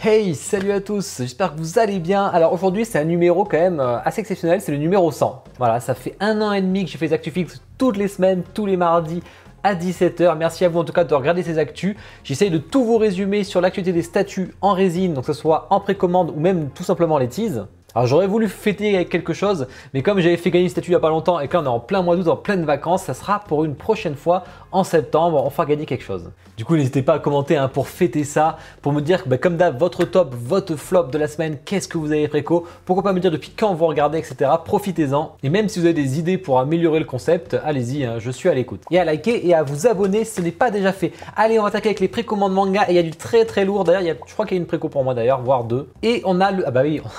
Hey, salut à tous, j'espère que vous allez bien. Alors aujourd'hui c'est un numéro quand même assez exceptionnel, c'est le numéro 100. Voilà, ça fait 1 an et demi que j'ai fait des actus fixes toutes les semaines, tous les mardis à 17 h. Merci à vous en tout cas de regarder ces actus. J'essaye de tout vous résumer sur l'actualité des statues en résine, donc que ce soit en précommande ou même tout simplement les teases. Alors j'aurais voulu fêter avec quelque chose, mais comme j'avais fait gagner une statue il n'y a pas longtemps et que là on est en plein mois d'août, en pleine vacances, ça sera pour une prochaine fois en septembre, on fera gagner quelque chose. Du coup n'hésitez pas à commenter pour fêter ça, pour me dire comme d'hab votre top, votre flop de la semaine, qu'est-ce que vous avez préco, pourquoi pas me dire depuis quand vous regardez, etc. Profitez-en. Et même si vous avez des idées pour améliorer le concept, allez-y, je suis à l'écoute. Et à liker et à vous abonner si ce n'est pas déjà fait. Allez, on va attaquer avec les précommandes manga et il y a du très lourd d'ailleurs, je crois qu'il y a une préco pour moi d'ailleurs, voire deux. Et on a le,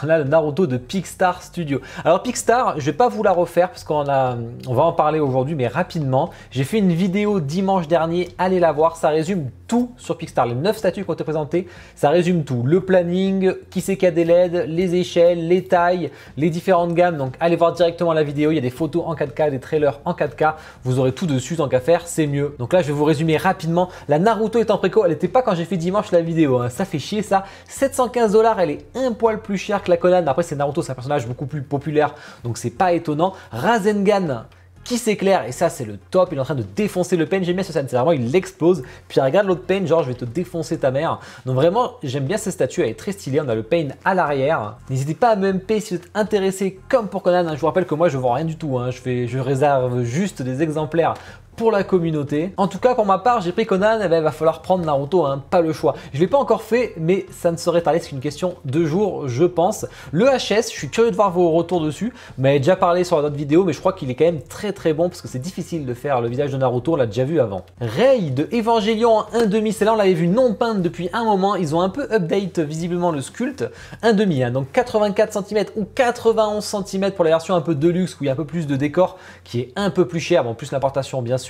on a le Naruto de Picstar Studio. Alors Picstar, je vais pas vous la refaire parce on va en parler aujourd'hui, mais rapidement. J'ai fait une vidéo dimanche dernier, allez la voir, ça résume tout sur Picstar. Les 9 statues qui ont été présentées, ça résume tout. Le planning, qui c'est qui a des LED, les échelles, les tailles, les différentes gammes. Donc allez voir directement la vidéo, il y a des photos en 4K, des trailers en 4K. Vous aurez tout dessus, tant qu'à faire, c'est mieux. Donc là, je vais vous résumer rapidement. La Naruto est en préco, elle n'était pas quand j'ai fait dimanche la vidéo. Ça fait chier ça. 715 $, elle est un poil plus chère que la Conan. Après, c'est Naruto, c'est un personnage beaucoup plus populaire, donc c'est pas étonnant. Rasengan qui s'éclaire, et ça c'est le top, il est en train de défoncer le pain, j'aime bien ce scène, c'est vraiment il explose, puis regarde l'autre pain, genre je vais te défoncer ta mère. Donc vraiment j'aime bien cette statue, elle est très stylée, on a le pain à l'arrière. N'hésitez pas à me MP si vous êtes intéressé comme pour Conan, je vous rappelle que moi je vends rien du tout, je réserve juste des exemplaires pour la communauté. En tout cas pour ma part j'ai pris Conan, il va falloir prendre Naruto, pas le choix. Je l'ai pas encore fait mais ça ne saurait tarder, c'est une question de jours je pense. Le HS, je suis curieux de voir vos retours dessus, mais déjà parlé sur notre vidéo, mais je crois qu'il est quand même très bon parce que c'est difficile de faire le visage de Naruto, on l'a déjà vu avant. Rei de Evangelion en 1/2, celle-là on l'avait vu non peinte depuis un moment, ils ont un peu update visiblement le sculpte, 1/2, donc 84 cm ou 91 cm pour la version un peu deluxe où il y a un peu plus de décor qui est un peu plus cher, bon plus l'importation bien sûr.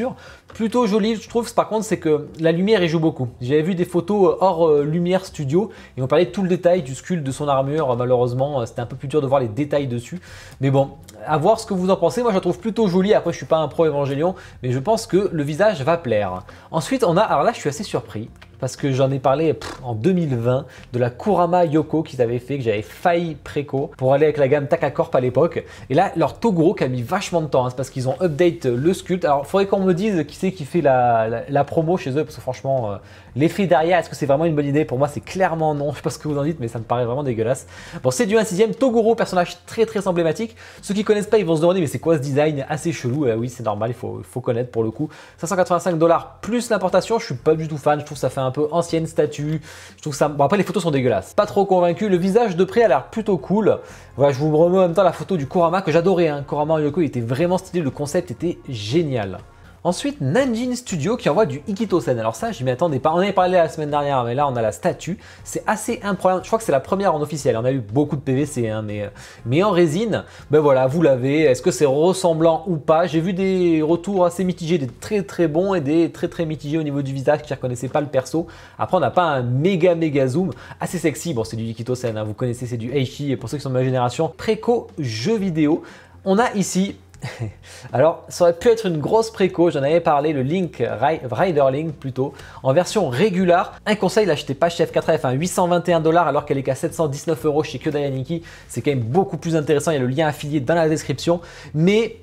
Plutôt joli je trouve, par contre c'est que la lumière y joue beaucoup. J'avais vu des photos hors lumière studio et on parlait de tout le détail du sculpte de son armure, malheureusement c'était un peu plus dur de voir les détails dessus, mais bon, à voir ce que vous en pensez. Moi je la trouve plutôt jolie, après je suis pas un pro Evangelion, mais je pense que le visage va plaire. Ensuite on a, alors là je suis assez surpris, parce que j'en ai parlé en 2020 de la Kurama Yoko qu'ils avaient fait, que j'avais failli préco pour aller avec la gamme Takacorp à l'époque. Et là, leur Toguro qui a mis vachement de temps, c'est parce qu'ils ont update le sculpte. Alors, il faudrait qu'on me dise qui c'est qui fait la promo chez eux, parce que franchement, l'effet derrière, est-ce que c'est vraiment une bonne idée? Pour moi, c'est clairement non. Je sais pas ce que vous en dites, mais ça me paraît vraiment dégueulasse. Bon, c'est du 1/6, Toguro, personnage très emblématique. Ceux qui connaissent pas, ils vont se demander, mais c'est quoi ce design assez chelou? Oui, c'est normal, il faut connaître pour le coup. 585 $ plus l'importation, je suis pas du tout fan, je trouve que ça fait un peu ancienne statue, je trouve ça, bon après les photos sont dégueulasses, pas trop convaincu. Le visage de près a l'air plutôt cool. Voilà, je vous remets en même temps la photo du Kurama que j'adorais, Kurama Yoko, il était vraiment stylé, le concept était génial. Ensuite, Nanjin Studio qui envoie du Ikitosen. Alors ça, je m'y attendais pas. On en avait parlé la semaine dernière, mais là, on a la statue. C'est assez improbable. Je crois que c'est la première en officiel. On a eu beaucoup de PVC, mais en résine, ben voilà, vous l'avez. Est-ce que c'est ressemblant ou pas? J'ai vu des retours assez mitigés, des très bons et des très mitigés au niveau du visage qui ne reconnaissaient pas le perso. Après, on n'a pas un méga zoom. Assez sexy. Bon, c'est du Ikitosen, vous connaissez, c'est du Eishi. Et pour ceux qui sont de ma génération, préco jeux vidéo. On a ici... Alors, ça aurait pu être une grosse préco, j'en avais parlé, le Link, Rider Link plutôt, en version régulière. Un conseil, l'achetez pas chez F4F, 821 $ alors qu'elle est qu'à 719 € chez Kyodayaniki. C'est quand même beaucoup plus intéressant, il y a le lien affilié dans la description. Mais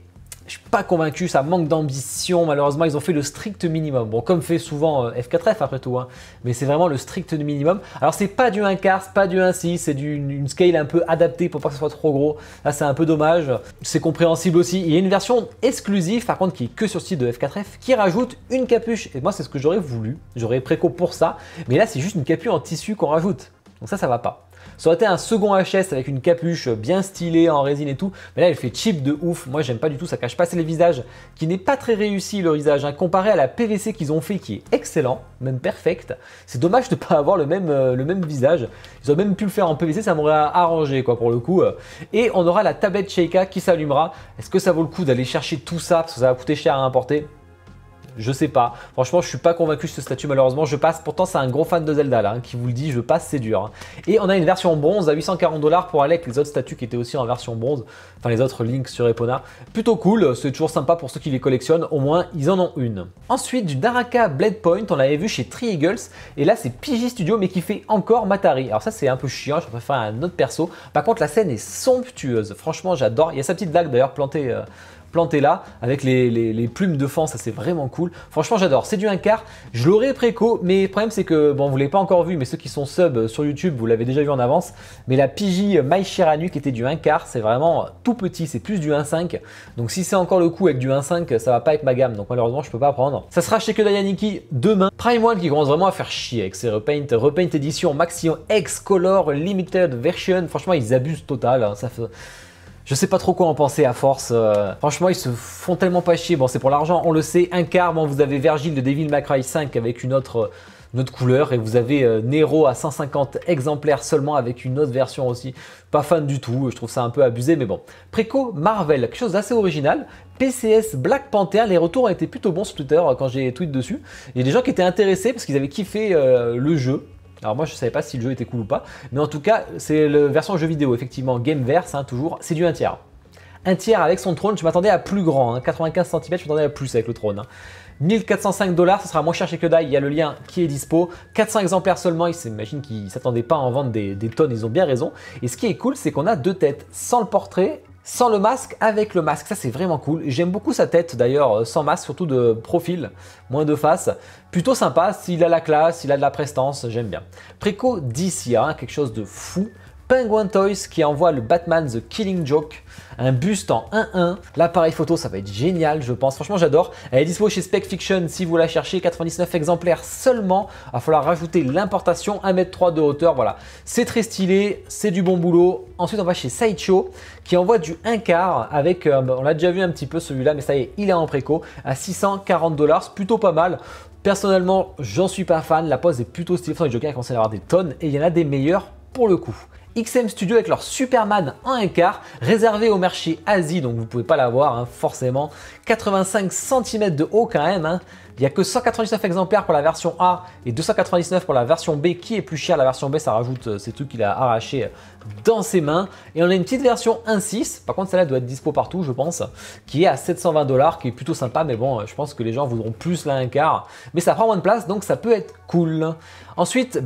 je suis pas convaincu, ça manque d'ambition, malheureusement ils ont fait le strict minimum. Bon, comme fait souvent F4F après tout, mais c'est vraiment le strict minimum. Alors c'est pas du 1/4, c'est pas du 1/6, c'est une scale un peu adaptée pour pas que ce soit trop gros. Là c'est un peu dommage, c'est compréhensible aussi. Il y a une version exclusive par contre qui est que sur le site de F4F qui rajoute une capuche. Et moi c'est ce que j'aurais voulu, j'aurais préco pour ça. Mais là c'est juste une capuche en tissu qu'on rajoute. Donc ça va pas. Ça aurait été un second HS avec une capuche bien stylée en résine et tout, mais là elle fait cheap de ouf. Moi j'aime pas du tout, ça cache pas assez le visage, qui n'est pas très réussi le visage, comparé à la PVC qu'ils ont fait qui est excellent, même perfect. C'est dommage de ne pas avoir le même visage. Ils auraient même pu le faire en PVC, ça m'aurait arrangé quoi pour le coup. Et on aura la tablette Sheikah qui s'allumera. Est-ce que ça vaut le coup d'aller chercher tout ça parce que ça va coûter cher à importer? Je sais pas. Franchement, je suis pas convaincu de ce statut malheureusement. Je passe. Pourtant, c'est un gros fan de Zelda là, hein, qui vous le dit. Je passe, c'est dur. Hein. Et on a une version bronze à 840 $ pour aller avec les autres statuts qui étaient aussi en version bronze. Enfin, les autres Link sur Epona. Plutôt cool. C'est toujours sympa pour ceux qui les collectionnent. Au moins, ils en ont une. Ensuite, du Naraka Blade Point. On l'avait vu chez Tree Eagles. Et là, c'est PJ Studio, mais qui fait encore Matari. Alors ça, c'est un peu chiant. Je préfère un autre perso. Par contre, la scène est somptueuse. Franchement, j'adore. Il y a sa petite blague d'ailleurs plantée là avec les plumes de fan, ça c'est vraiment cool. Franchement, j'adore. C'est du 1 quart. Je l'aurais préco, mais le problème c'est que, bon, vous ne l'avez pas encore vu, mais ceux qui sont sub sur YouTube, vous l'avez déjà vu en avance. Mais la PJ Mai Shiranu qui était du 1 quart, c'est vraiment tout petit, c'est plus du 1,5. Donc si c'est encore le coup avec du 1,5, ça va pas avec ma gamme. Donc malheureusement, je peux pas prendre. Ça sera chez Kodayaniki demain. Prime One qui commence vraiment à faire chier avec ses repaint édition Maximum X Color Limited Version. Franchement, ils abusent total. Hein. Ça fait... Je sais pas trop quoi en penser à force. Franchement, ils se font tellement pas chier. Bon, c'est pour l'argent, on le sait. 1 quart, bon, vous avez Vergil de Devil May Cry 5 avec une autre couleur. Et vous avez Nero à 150 exemplaires seulement avec une autre version aussi. Pas fan du tout. Je trouve ça un peu abusé, mais bon. Préco Marvel, quelque chose d'assez original. PCS Black Panther, les retours ont été plutôt bons sur Twitter quand j'ai tweet dessus. Il y a des gens qui étaient intéressés parce qu'ils avaient kiffé le jeu. Alors moi je savais pas si le jeu était cool ou pas, mais en tout cas c'est la version jeu vidéo, effectivement Gameverse, hein, toujours, c'est du 1 tiers. 1 tiers avec son trône, je m'attendais à plus grand, hein, 95 cm, je m'attendais à plus avec le trône. Hein. 1405 $, ça sera moins cher chez Kodai, il y a le lien qui est dispo, 400 exemplaires seulement, ils s'imaginent qu'ils ne s'attendaient pas à en vendre des tonnes, ils ont bien raison. Et ce qui est cool, c'est qu'on a 2 têtes, sans le portrait, sans le masque, avec le masque, ça c'est vraiment cool. J'aime beaucoup sa tête d'ailleurs, sans masque, surtout de profil, moins de face. Plutôt sympa, s'il a la classe, il a de la prestance, j'aime bien. Préco d'ici, hein, quelque chose de fou. Penguin Toys qui envoie le Batman The Killing Joke, un buste en 1-1. L'appareil photo, ça va être génial, je pense. Franchement, j'adore. Elle est dispo chez Spec Fiction si vous la cherchez. 99 exemplaires seulement. Il va falloir rajouter l'importation, 1,3 m de hauteur. Voilà, c'est très stylé, c'est du bon boulot. Ensuite, on va chez Sideshow qui envoie du 1 quart avec, on l'a déjà vu un petit peu celui-là, mais ça y est, il est en préco à 640 $. C'est plutôt pas mal. Personnellement, j'en suis pas fan. La pose est plutôt stylée. Les Jokers commencent à y avoir des tonnes et il y en a des meilleurs pour le coup. XM Studio avec leur Superman en 1 quart, réservé au marché Asie, donc vous ne pouvez pas l'avoir hein, forcément. 85 cm de haut quand même. Hein. Il n'y a que 199 exemplaires pour la version A et 299 pour la version B qui est plus chère. La version B, ça rajoute ces trucs qu'il a arraché dans ses mains. Et on a une petite version 1.6, par contre celle-là doit être dispo partout je pense, qui est à 720 $, qui est plutôt sympa, mais bon, je pense que les gens voudront plus la 1 quart. Mais ça prend moins de place, donc ça peut être cool. Ensuite,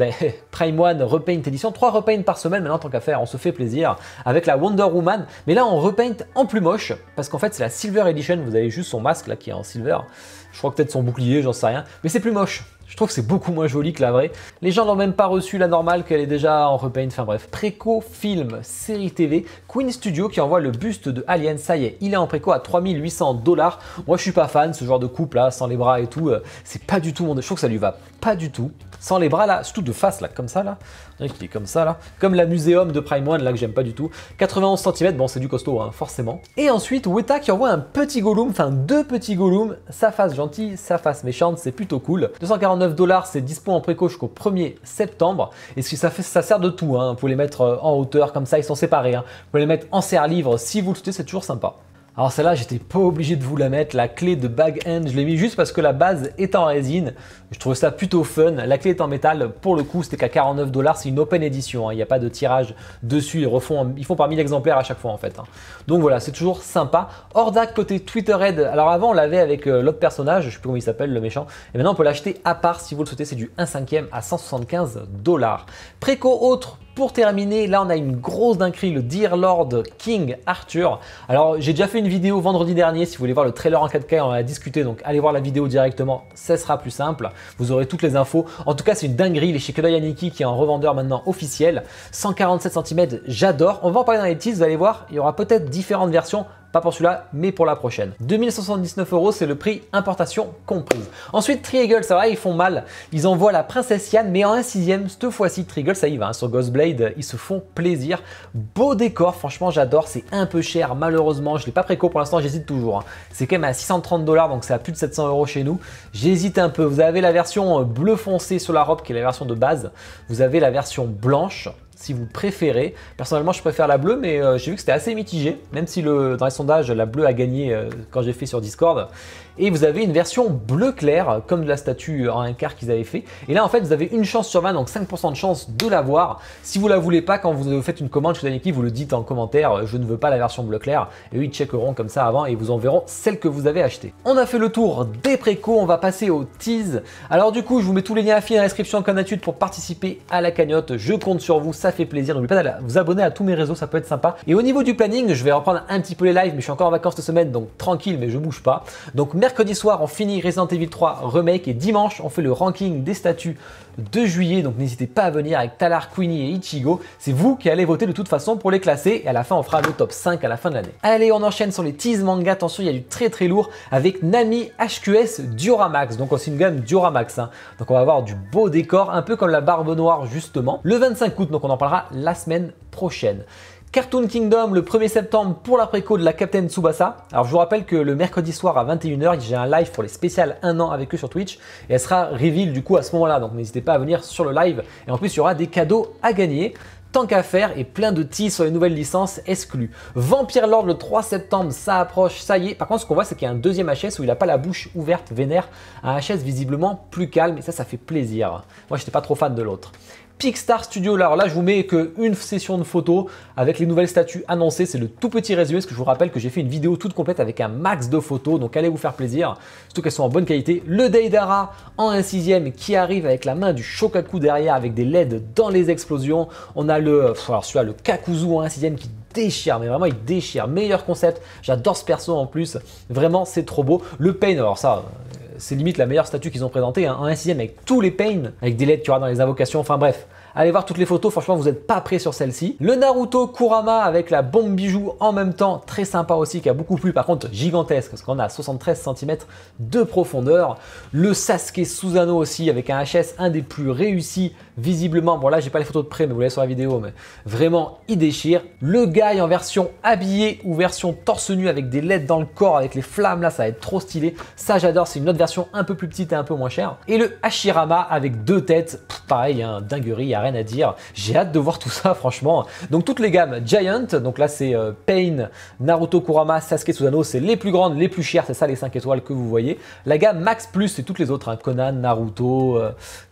Prime One Repaint Edition, 3 repaints par semaine maintenant tant qu'à faire, on se fait plaisir avec la Wonder Woman. Mais là on repaint en plus moche, parce qu'en fait c'est la Silver Edition, vous avez juste son masque là qui est en silver. Je crois que peut-être son bouclier, j'en sais rien, mais c'est plus moche. Je trouve que c'est beaucoup moins joli que la vraie. Les gens n'ont même pas reçu la normale qu'elle est déjà en repaint. Enfin bref, préco film série TV, Queen Studio qui envoie le buste de Alien. Ça y est, il est en préco à 3800 $. Moi je suis pas fan, ce genre de coupe là, sans les bras et tout, c'est pas du tout mon... Je trouve que ça lui va pas du tout. Sans les bras là, surtout de face là, comme ça là. Il est comme ça là. Comme la Muséum de Prime One là que j'aime pas du tout. 91 cm, bon c'est du costaud hein, forcément. Et ensuite Weta qui envoie un petit Gollum, enfin 2 petits Gollum. Sa face gentille, sa face méchante, c'est plutôt cool. 249 $, c'est dispo en préco jusqu'au 1er septembre. Et ce que ça sert de tout, hein. Vous pouvez les mettre en hauteur comme ça, ils sont séparés. Hein. Vous pouvez les mettre en serre-livre si vous le souhaitez, c'est toujours sympa. Alors celle-là, j'étais pas obligé de vous la mettre, la clé de Bag End, je l'ai mis juste parce que la base est en résine. Je trouvais ça plutôt fun. La clé est en métal, pour le coup, c'était qu'à 49 $, c'est une open edition, hein. Il n'y a pas de tirage dessus, ils font par 1000 exemplaires à chaque fois en fait. Hein. Donc voilà, c'est toujours sympa. Hordak côté Twitterhead, alors avant on l'avait avec l'autre personnage, je sais plus comment il s'appelle, le méchant, et maintenant on peut l'acheter à part si vous le souhaitez, c'est du 1/5 à 175 $. Préco autre. Pour terminer, là on a une grosse dinguerie, le Dear Lord King Arthur. Alors j'ai déjà fait une vidéo vendredi dernier, si vous voulez voir le trailer en 4K, on en a discuté, donc allez voir la vidéo directement, ça sera plus simple. Vous aurez toutes les infos. En tout cas c'est une dinguerie, il est chez Kodayaniki qui est un revendeur maintenant officiel. 147 cm, j'adore. On va en parler dans les titres, vous allez voir, il y aura peut-être différentes versions. Pas pour celui-là, mais pour la prochaine. 2179 €, c'est le prix importation comprise. Ensuite, Tree Eagles, ça va, ils font mal. Ils envoient la princesse Yann, mais en 1/6. Cette fois-ci, Tree Eagles, ça y va. Hein, sur Ghostblade, ils se font plaisir. Beau décor, franchement, j'adore. C'est un peu cher, malheureusement. Je ne l'ai pas préco pour l'instant, j'hésite toujours. Hein. C'est quand même à 630 $, donc c'est à plus de 700 € chez nous. J'hésite un peu. Vous avez la version bleu foncé sur la robe, qui est la version de base. Vous avez la version blanche. si vous préférez. Personnellement, je préfère la bleue, mais j'ai vu que c'était assez mitigé, même si dans les sondages, la bleue a gagné quand j'ai fait sur Discord. Et vous avez une version bleu clair, comme de la statue en un quart qu'ils avaient fait. Et là, en fait, vous avez une chance sur 20, donc 5% de chance de l'avoir. Si vous la voulez pas, quand vous faites une commande chez Daniki, vous le dites en commentaire, je ne veux pas la version bleu clair. Et eux, ils checkeront comme ça avant et vous enverront celle que vous avez achetée. On a fait le tour des précos, on va passer au tease. Alors du coup, je vous mets tous les liens affiliés dans la description comme d'habitude pour participer à la cagnotte. Je compte sur vous, ça fait plaisir. N'oubliez pas de vous abonner à tous mes réseaux, ça peut être sympa. Et au niveau du planning, je vais reprendre un petit peu les lives, mais je suis encore en vacances cette semaine, donc tranquille, mais je bouge pas. Donc mercredi soir, on finit Resident Evil 3 Remake et dimanche, on fait le ranking des statuts de juillet. Donc n'hésitez pas à venir avec Talar, Queenie et Ichigo. C'est vous qui allez voter de toute façon pour les classer et à la fin, on fera le top 5 à la fin de l'année. Allez, on enchaîne sur les tease manga. Attention, il y a du très très lourd avec Nami HQS Dioramax. Donc c'est une gamme Dioramax. Hein. Donc on va avoir du beau décor, un peu comme la Barbe Noire justement. Le 25 août, donc on en parlera la semaine prochaine. Cartoon Kingdom le 1er septembre pour la préco de la Captain Tsubasa. Alors je vous rappelle que le mercredi soir à 21 h, j'ai un live pour les spéciales 1 an avec eux sur Twitch et elle sera reveal du coup à ce moment-là. Donc n'hésitez pas à venir sur le live et en plus il y aura des cadeaux à gagner. Tant qu'à faire et plein de teas sur les nouvelles licences exclues. Vampire Lord le 3 septembre, ça approche, ça y est. Par contre, ce qu'on voit, c'est qu'il y a un deuxième HS où il n'a pas la bouche ouverte, vénère. Un HS visiblement plus calme et ça fait plaisir. Moi, j'étais pas trop fan de l'autre. Picstar Studio, alors là je vous mets qu'une session de photos avec les nouvelles statues annoncées, c'est le tout petit résumé, parce que je vous rappelle que j'ai fait une vidéo toute complète avec un max de photos, donc allez vous faire plaisir, surtout qu'elles sont en bonne qualité. Le Deidara en 1/6 qui arrive avec la main du Shokaku derrière avec des LED dans les explosions. On a alors celui-là, le Kakuzu en 1/6 qui déchire, mais vraiment il déchire, meilleur concept, j'adore ce perso en plus, vraiment c'est trop beau. Le Pain, alors ça... c'est limite la meilleure statue qu'ils ont présentée, hein, en 1/6 avec tous les pains, avec des LED qu'il y aura dans les invocations, enfin bref. Allez voir toutes les photos, franchement vous n'êtes pas prêts sur celle-ci. Le Naruto Kurama avec la bombe bijou en même temps, très sympa aussi, qui a beaucoup plu, par contre gigantesque, parce qu'on a 73 cm de profondeur. Le Sasuke Susanoo aussi, avec un HS, un des plus réussis, visiblement. Bon là j'ai pas les photos de près, mais vous l'avez sur la vidéo, mais vraiment il déchire. Le Guy en version habillée ou version torse nu avec des LED dans le corps, avec les flammes là, ça va être trop stylé. Ça j'adore, c'est une autre version un peu plus petite et un peu moins chère. Et le Hashirama avec deux têtes, pareil, hein, dinguerie, il n'y a rien à dire. J'ai hâte de voir tout ça, franchement. Donc toutes les gammes Giant, donc là c'est Pain, Naruto Kurama, Sasuke Susanoo, c'est les plus grandes, les plus chères, c'est ça les 5 étoiles que vous voyez. La gamme Max Plus, c'est toutes les autres, hein, Conan, Naruto,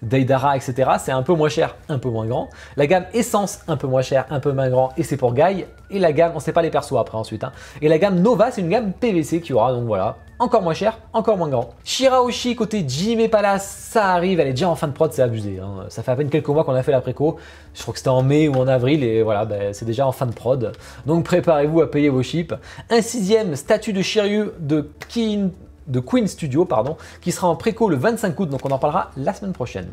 Deidara, etc. C'est un peu moins cher, un peu moins grand. La gamme Essence, un peu moins cher, un peu moins grand, et c'est pour Guy. Et la gamme, on ne sait pas les persos après ensuite. Hein. Et la gamme Nova, c'est une gamme PVC qui aura, donc voilà, encore moins cher, encore moins grand. Shirahoshi côté Jime Palace, ça arrive, elle est déjà en fin de prod, c'est abusé. Hein. Ça fait à peine quelques mois qu'on a fait la préco. Je crois que c'était en mai ou en avril et voilà, ben, c'est déjà en fin de prod. Donc préparez-vous à payer vos chips. Un 6e statut de Shiryu de Queen Studio, pardon, qui sera en préco le 25 août, donc on en parlera la semaine prochaine.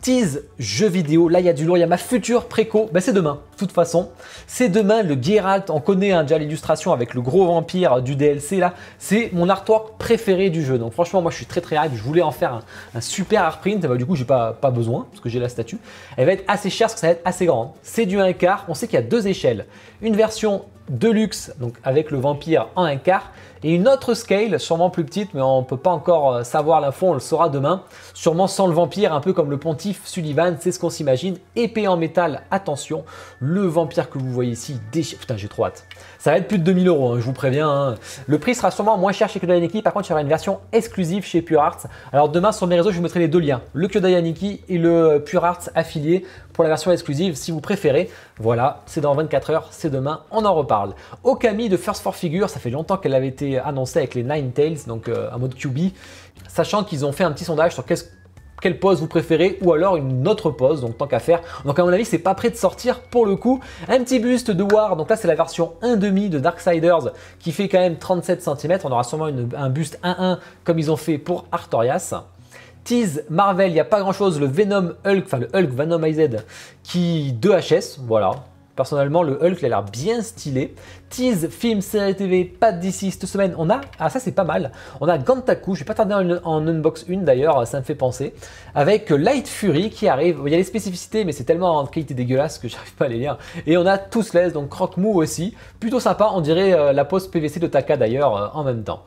Tease jeux vidéo, là il y a du lourd, il y a ma future préco, ben c'est demain, de toute façon. C'est demain le Geralt, on connaît hein, déjà l'illustration avec le gros vampire du DLC là, c'est mon artwork préféré du jeu. Donc franchement moi je suis très hype, je voulais en faire un super artprint, ben, du coup j'ai pas besoin, parce que j'ai la statue. Elle va être assez chère, parce que ça va être assez grande. C'est du 1/4, on sait qu'il y a deux échelles. Une version Deluxe, donc avec le vampire en 1/4, et une autre scale, sûrement plus petite, mais on ne peut pas encore savoir l'info, on le saura demain, sûrement sans le vampire, un peu comme le pontife Sullivan, c'est ce qu'on s'imagine, épée en métal, attention, le vampire que vous voyez ici, déchire, putain j'ai trop hâte, ça va être plus de 2000 €, hein, je vous préviens, hein. Le prix sera sûrement moins cher chez Kyodayaniki, par contre il y aura une version exclusive chez Pure Arts, alors demain sur mes réseaux je vous mettrai les deux liens, le Kyodayaniki et le Pure Arts affilié pour la version exclusive si vous préférez, voilà, c'est dans 24 heures, c'est demain, on en reparle. Okami de First 4 Figure, ça fait longtemps qu'elle avait été annoncée avec les Nine Tails, donc en mode QB, sachant qu'ils ont fait un petit sondage sur quelle pose vous préférez ou alors une autre pose, donc tant qu'à faire. Donc à mon avis c'est pas prêt de sortir pour le coup. Un petit buste de War, donc là c'est la version 1/2 de Darksiders qui fait quand même 37 cm, on aura sûrement un buste 1/1 comme ils ont fait pour Artorias. Tease Marvel, il n'y a pas grand chose, le Venom Hulk, enfin le Hulk Venomized qui 2HS, voilà. Personnellement, le Hulk, il a l'air bien stylé. Tease, film, série TV, pas d'ici cette semaine. On a, ah ça c'est pas mal, on a Gantaku, je vais pas tarder en unbox une d'ailleurs, ça me fait penser. Avec Light Fury qui arrive, il y a les spécificités mais c'est tellement en qualité dégueulasse que j'arrive pas à les lire. Et on a Toothless, donc Croque-Mou aussi, plutôt sympa, on dirait la pose PVC de Taka d'ailleurs en même temps.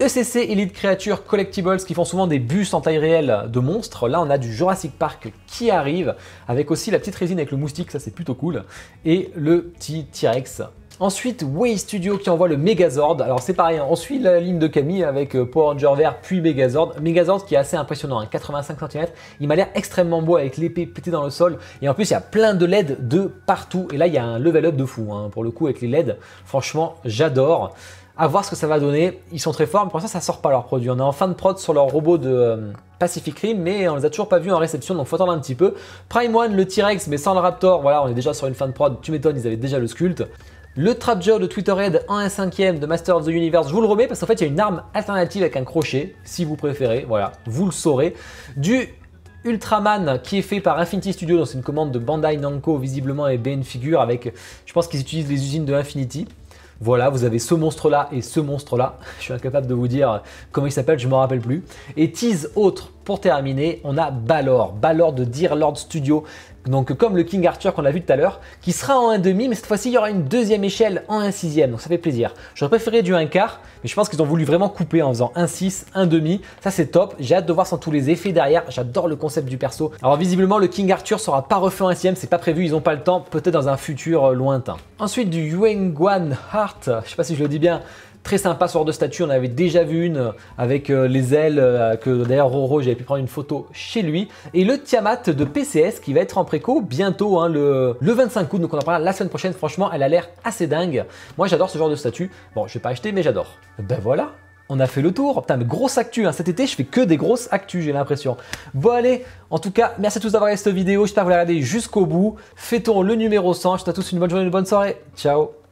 ECC Elite Creature Collectibles qui font souvent des bustes en taille réelle de monstres. Là, on a du Jurassic Park qui arrive avec aussi la petite résine avec le moustique, ça c'est plutôt cool. Et le petit T-Rex. Ensuite, Way Studio qui envoie le Megazord. Alors c'est pareil, on suit la ligne de Camille avec Power Ranger vert puis Megazord. Megazord qui est assez impressionnant, hein, 85 cm. Il m'a l'air extrêmement beau avec l'épée pétée dans le sol. Et en plus, il y a plein de LED de partout. Et là, il y a un level up de fou, hein, pour le coup, avec les LED. Franchement, j'adore. À voir ce que ça va donner. Ils sont très forts, mais pour l'instant, ça sort pas leur produit. On est en fin de prod sur leur robot de Pacific Rim, mais on les a toujours pas vus en réception, donc faut attendre un petit peu. Prime One, le T-Rex, mais sans le Raptor. Voilà, on est déjà sur une fin de prod. Tu m'étonnes, ils avaient déjà le sculpte. Le Trapjaw de Twitterhead en 1/5 de Master of the Universe, je vous le remets parce qu'en fait il y a une arme alternative avec un crochet, si vous préférez, voilà, vous le saurez. Du Ultraman qui est fait par Infinity Studio, donc c'est une commande de Bandai Namco visiblement et BN Figure avec, je pense qu'ils utilisent les usines de Infinity. Voilà, vous avez ce monstre-là et ce monstre-là. Je suis incapable de vous dire comment il s'appelle, je ne m'en rappelle plus. Et tease autre, pour terminer, on a Balor. Balor de Dear Lord Studio. Donc comme le King Arthur qu'on a vu tout à l'heure, qui sera en 1/2, mais cette fois-ci il y aura une deuxième échelle en 1/6, donc ça fait plaisir. J'aurais préféré du 1/4, mais je pense qu'ils ont voulu vraiment couper en faisant 1/6, 1/2, ça c'est top. J'ai hâte de voir sans tous les effets derrière, j'adore le concept du perso. Alors visiblement le King Arthur sera pas refait en 1/6, c'est pas prévu, ils n'ont pas le temps, peut-être dans un futur lointain. Ensuite du Yuengguan Heart, je sais pas si je le dis bien. Très sympa ce genre de statue, on avait déjà vu une avec les ailes, que d'ailleurs Roro, j'avais pu prendre une photo chez lui. Et le Tiamat de PCS qui va être en préco bientôt, hein, le 25 août, donc on en parlera la semaine prochaine. Franchement, elle a l'air assez dingue. Moi j'adore ce genre de statue. Bon, je vais pas acheter, mais j'adore. Ben voilà, on a fait le tour. Putain, mais grosse actu, hein. Cet été je fais que des grosses actus, j'ai l'impression. Bon allez, en tout cas, merci à tous d'avoir regardé cette vidéo. J'espère que vous l'avez regardé jusqu'au bout. Fêtons le numéro 100. Je vous souhaite à tous une bonne journée, une bonne soirée. Ciao.